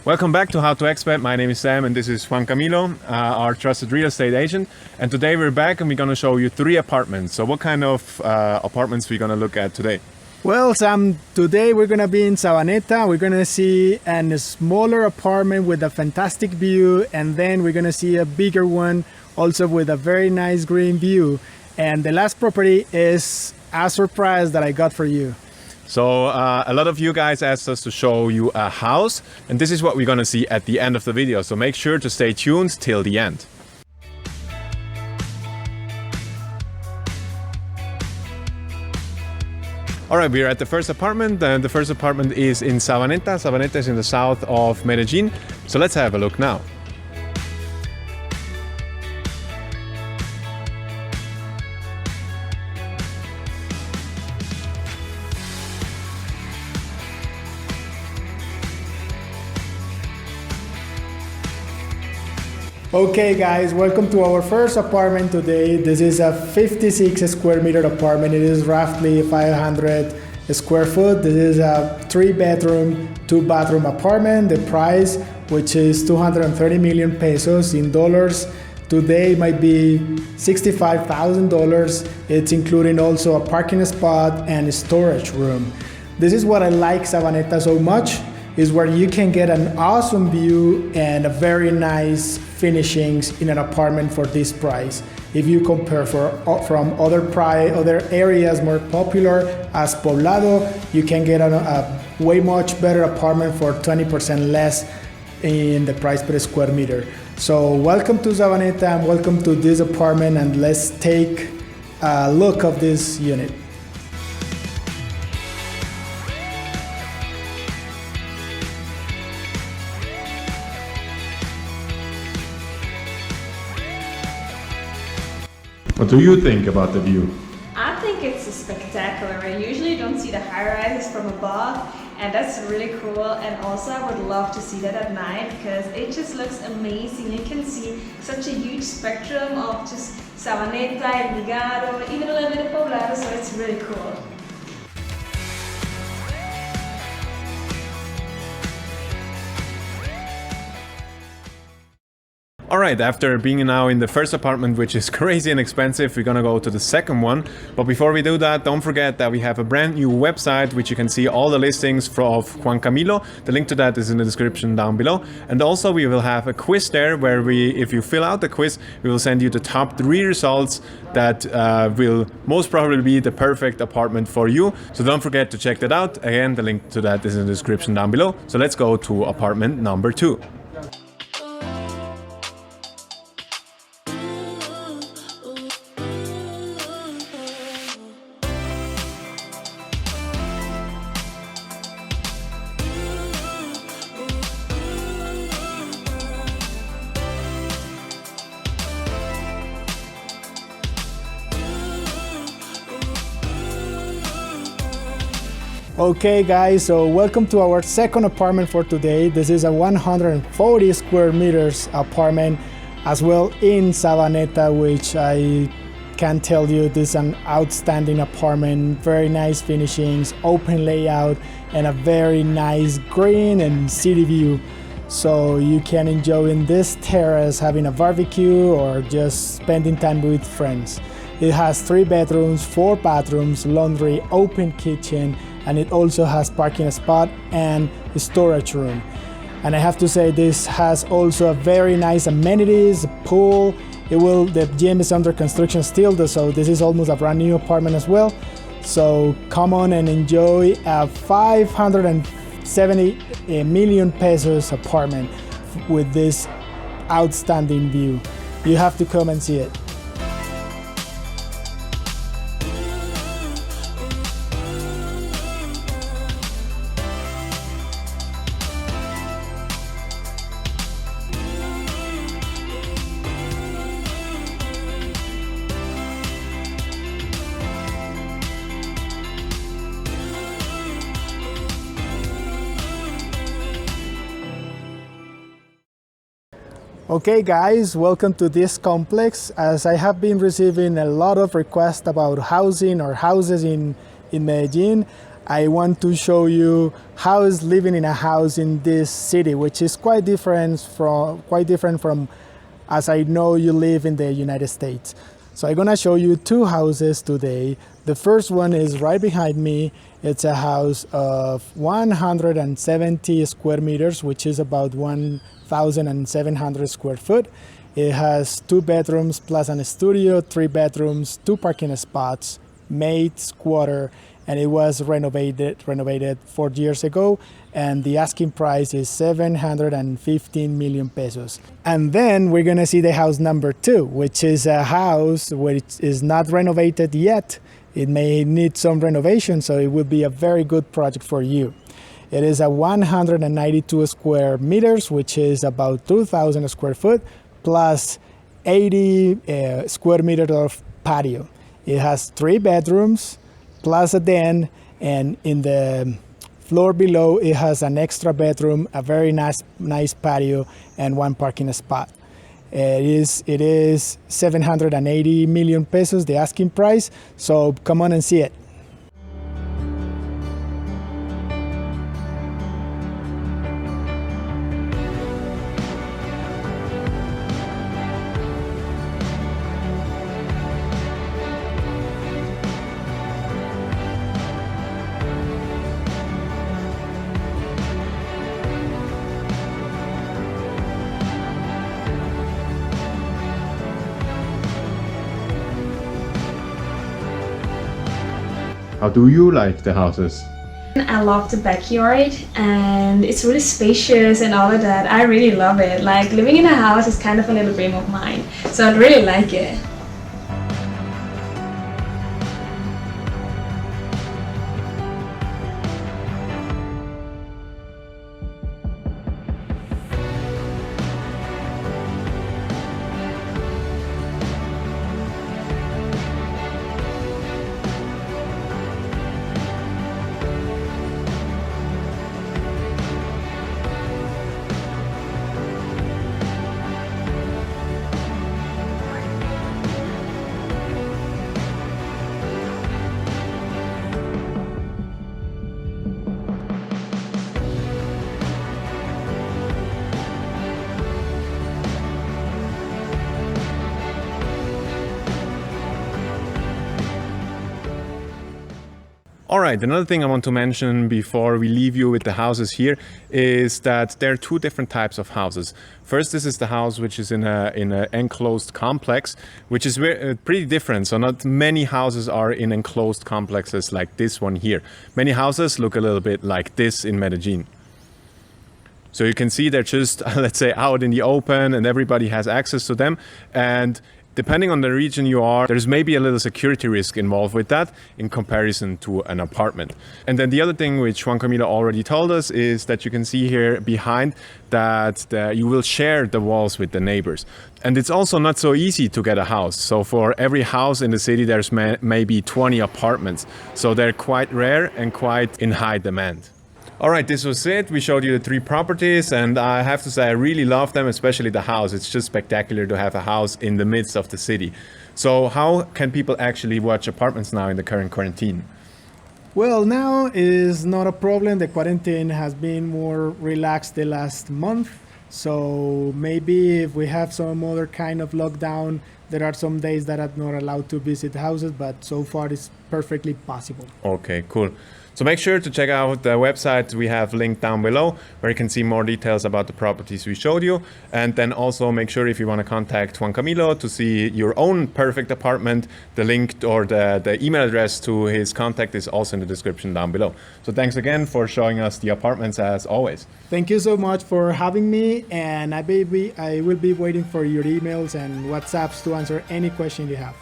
Welcome back to How to Expat. My name is Sam and this is Juan Camilo, our trusted real estate agent. And today we're back and we're going to show you 3 apartments. So what kind of apartments we're going to look at today? Well, Sam, today we're going to be in Sabaneta. We're going to see a smaller apartment with a fantastic view, and then we're going to see a bigger one also with a very nice green view. And the last property is a surprise that I got for you. So a lot of you guys asked us to show you a house, and this is what we're going to see at the end of the video. So make sure to stay tuned till the end. All right, we're at the first apartment, and the first apartment is in Sabaneta. Sabaneta is in the south of Medellin. So let's have a look now. Okay guys, welcome to our first apartment today. This is a 56 square meter apartment. It is roughly 500 square foot. This is a 3-bedroom, 2-bathroom apartment. The price, which is 230 million pesos in dollars, today might be $65,000. It's including also a parking spot and a storage room. This is what I like Sabaneta so much, is where you can get an awesome view and a very nice finishings in an apartment for this price. If you compare from other areas more popular as Poblado, you can get a way much better apartment for 20% less in the price per square meter. So welcome to Sabaneta and welcome to this apartment, and let's take a look of this unit. What do you think about the view? I think it's spectacular. I usually don't see the high-rises from above, and that's really cool. And also I would love to see that at night because it just looks amazing. You can see such a huge spectrum of just Sabaneta, Envigado, even a little bit of Poblado, so it's really cool. All right, after being now in the first apartment, which is crazy and expensive, we're gonna go to the second one. But before we do that, don't forget that we have a brand new website, which you can see all the listings of Juan Camilo. The link to that is in the description down below. And also we will have a quiz there where if you fill out the quiz, we will send you the top 3 results that will most probably be the perfect apartment for you. So don't forget to check that out. Again, the link to that is in the description down below. So let's go to apartment number 2. Okay guys, so welcome to our second apartment for today. This is a 140 square meters apartment as well in Sabaneta, which I can tell you this is an outstanding apartment. Very nice finishings, open layout, and a very nice green and city view. So you can enjoy in this terrace having a barbecue or just spending time with friends. It has 3 bedrooms, 4 bathrooms, laundry, open kitchen, and it also has parking spot and storage room. And I have to say this has also a very nice amenities, pool. The gym is under construction still, so this is almost a brand new apartment as well. So come on and enjoy a 570 million pesos apartment with this outstanding view. You have to come and see it. Okay guys, welcome to this complex. As I have been receiving a lot of requests about housing or houses in Medellin, I want to show you how is living in a house in this city, which is quite different from as I know you live in the United States. So I'm gonna show you two houses today. The first one is right behind me. It's a house of 170 square meters, which is about 1,700 square foot. It has 2 bedrooms plus a studio, 3 bedrooms, 2 parking spots, maid, squatter, and it was renovated 4 years ago, and the asking price is 715 million pesos. And then we're gonna see the house number 2, which is a house which is not renovated yet. It may need some renovation, so it would be a very good project for you. It is a 192 square meters, which is about 2,000 square foot, plus 80 square meters of patio. It has 3 bedrooms, plus a den, and in the floor below it has an extra bedroom, a very nice patio, and 1 parking spot. It is 780 million pesos, the asking price, so come on and see it. How do you like the houses? I love the backyard and it's really spacious and all of that. I really love it. Like living in a house is kind of a little dream of mine, so I really like it. All right, another thing I want to mention before we leave you with the houses here is that there are 2 different types of houses. First, this is the house which is in an enclosed complex, which is pretty different. So not many houses are in enclosed complexes like this one here. Many houses look a little bit like this in Medellin. So you can see they're just, let's say, out in the open and everybody has access to them. And depending on the region you are, there's maybe a little security risk involved with that in comparison to an apartment. And then the other thing which Juan Camilo already told us is that you can see here behind that you will share the walls with the neighbors. And it's also not so easy to get a house. So for every house in the city, there's maybe 20 apartments. So they're quite rare and quite in high demand. All right, this was it. We showed you the 3 properties and I have to say I really love them, especially the house. It's just spectacular to have a house in the midst of the city. So how can people actually watch apartments now in the current quarantine? Well, now is not a problem. The quarantine has been more relaxed the last month. So maybe if we have some other kind of lockdown, there are some days that are not allowed to visit houses, but so far it's perfectly possible. Okay, cool. So make sure to check out the website we have linked down below where you can see more details about the properties we showed you. And then also make sure if you want to contact Juan Camilo to see your own perfect apartment, the link or the email address to his contact is also in the description down below. So thanks again for showing us the apartments as always. Thank you so much for having me, and I will be waiting for your emails and WhatsApps to answer any question you have.